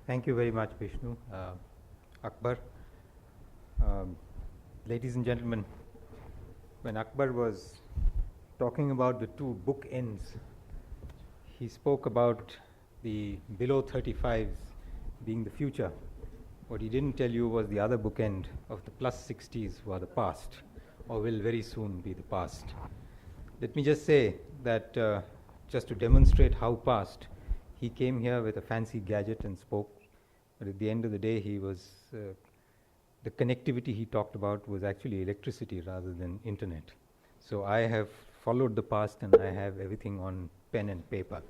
Thank you very much, Vishnu. Akbar. Ladies and gentlemen, when Akbar was talking about the two bookends, he spoke about the below 35s being the future. What he didn't tell you was the other bookend of the plus 60s who are the past, or will very soon be the past. Let me just say that just to demonstrate how past, he came here with a fancy gadget and spoke, but at the end of the day, he was the connectivity he talked about was actually electricity rather than internet. So I have followed the past and I have everything on pen and paper.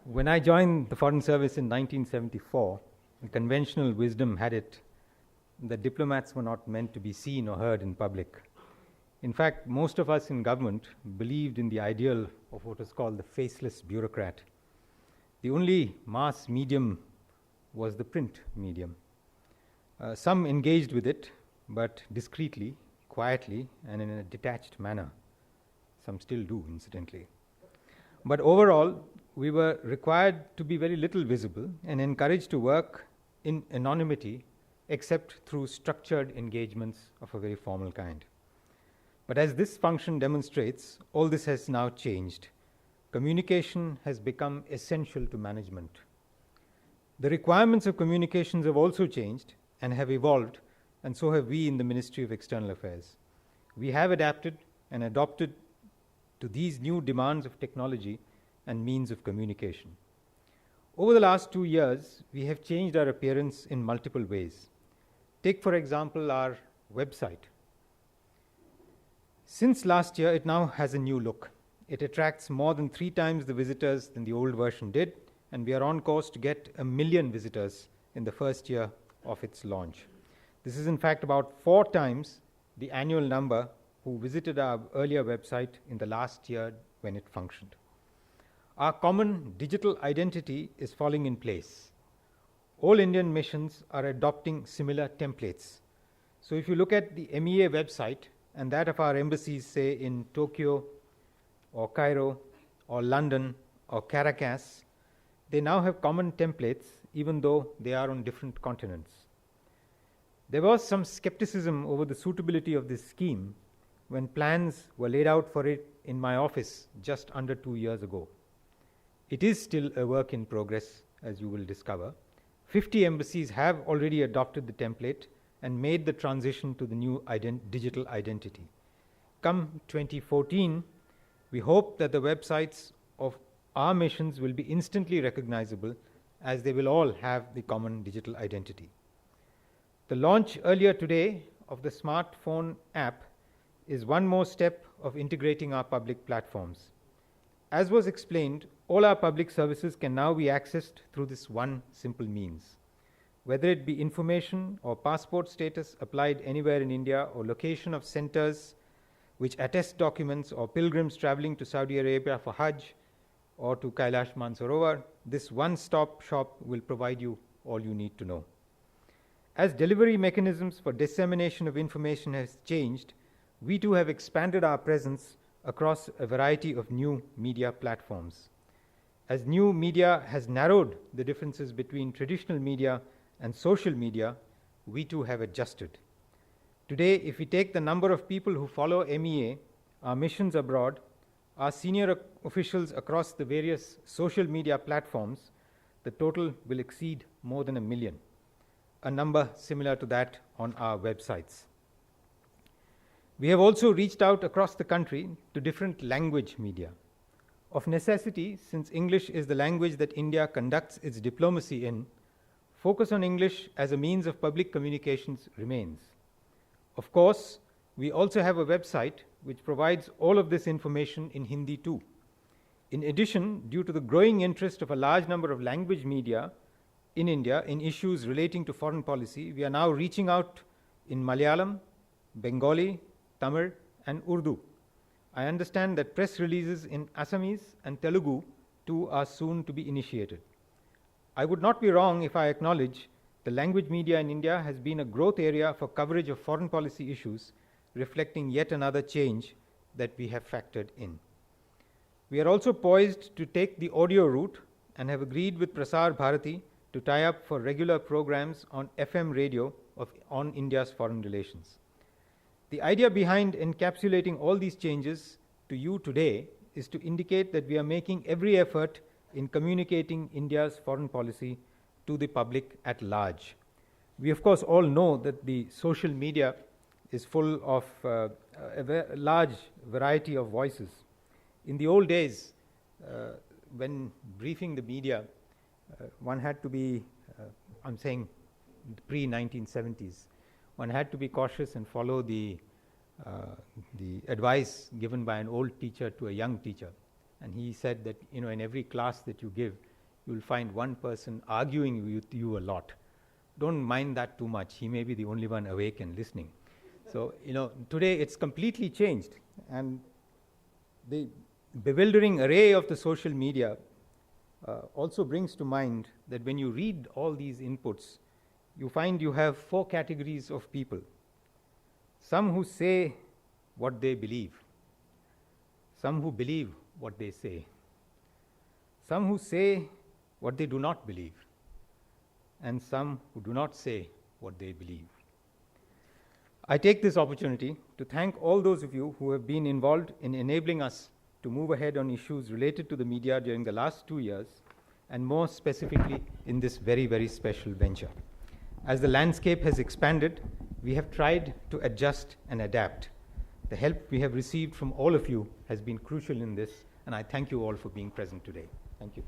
When I joined the Foreign Service in 1974, the conventional wisdom had it that diplomats were not meant to be seen or heard in public. In fact, most of us in government believed in the ideal of what was called the faceless bureaucrat. The only mass medium was the print medium. Some engaged with it, but discreetly, quietly, and in a detached manner. Some still do, incidentally. But overall, we were required to be very little visible and encouraged to work in anonymity, except through structured engagements of a very formal kind. But as this function demonstrates, all this has now changed. Communication has become essential to management. The requirements of communications have also changed and have evolved, and so have we in the Ministry of External Affairs. We have adapted and adopted to these new demands of technology and means of communication. Over the last 2 years, we have changed our appearance in multiple ways. Take, for example, our website. Since last year, it now has a new look. It attracts more than 3 times the visitors than the old version did, and we are on course to get 1 million visitors in the first year of its launch. This is in fact about 4 times the annual number who visited our earlier website in the last year when it functioned. Our common digital identity is falling in place. All Indian missions are adopting similar templates. So if you look at the MEA website and that of our embassies, say in Tokyo or Cairo or London or Caracas, they now have common templates even though they are on different continents. There was some skepticism over the suitability of this scheme when plans were laid out for it in my office just under 2 years ago. It is still a work in progress, as you will discover. 50 embassies have already adopted the template and made the transition to the new digital identity. Come 2014, we hope that the websites of our missions will be instantly recognizable, as they will all have the common digital identity. The launch earlier today of the smartphone app is one more step of integrating our public platforms. As was explained, all our public services can now be accessed through this one simple means. Whether it be information or passport status applied anywhere in India, or location of centers which attest documents, or pilgrims traveling to Saudi Arabia for Hajj or to Kailash Mansarovar, this one-stop shop will provide you all you need to know. As delivery mechanisms for dissemination of information has changed, we too have expanded our presence across a variety of new media platforms. As new media has narrowed the differences between traditional media and social media, we too have adjusted. Today, if we take the number of people who follow MEA, our missions abroad, our senior officials across the various social media platforms, the total will exceed more than 1 million, a number similar to that on our websites. We have also reached out across the country to different language media. Of necessity, since English is the language that India conducts its diplomacy in, focus on English as a means of public communications remains. Of course, we also have a website which provides all of this information in Hindi too. In addition, due to the growing interest of a large number of language media in India in issues relating to foreign policy, we are now reaching out in Malayalam, Bengali, Tamil, and Urdu. I understand that press releases in Assamese and Telugu too are soon to be initiated. I would not be wrong if I acknowledge the language media in India has been a growth area for coverage of foreign policy issues, reflecting yet another change that we have factored in. We are also poised to take the audio route and have agreed with Prasar Bharati to tie up for regular programs on FM radio on India's foreign relations. The idea behind encapsulating all these changes to you today is to indicate that we are making every effort in communicating India's foreign policy to the public at large. We of course all know that the social media is full of a large variety of voices. In the old days, when briefing the media, one had to be, I'm saying pre-1970s, one had to be cautious and follow the advice given by an old teacher to a young teacher. And he said that, in every class that you give, you will find one person arguing with you a lot. Don't mind that too much. He may be the only one awake and listening. So, today it's completely changed. And the bewildering array of the social media also brings to mind that when you read all these inputs, you find you have 4 categories of people. Some who say what they believe, some who believe what they say, some who say what they do not believe, and some who do not say what they believe. I take this opportunity to thank all those of you who have been involved in enabling us to move ahead on issues related to the media during the last 2 years, and more specifically in this very, very special venture. As the landscape has expanded, we have tried to adjust and adapt. The help we have received from all of you has been crucial in this, and I thank you all for being present today. Thank you.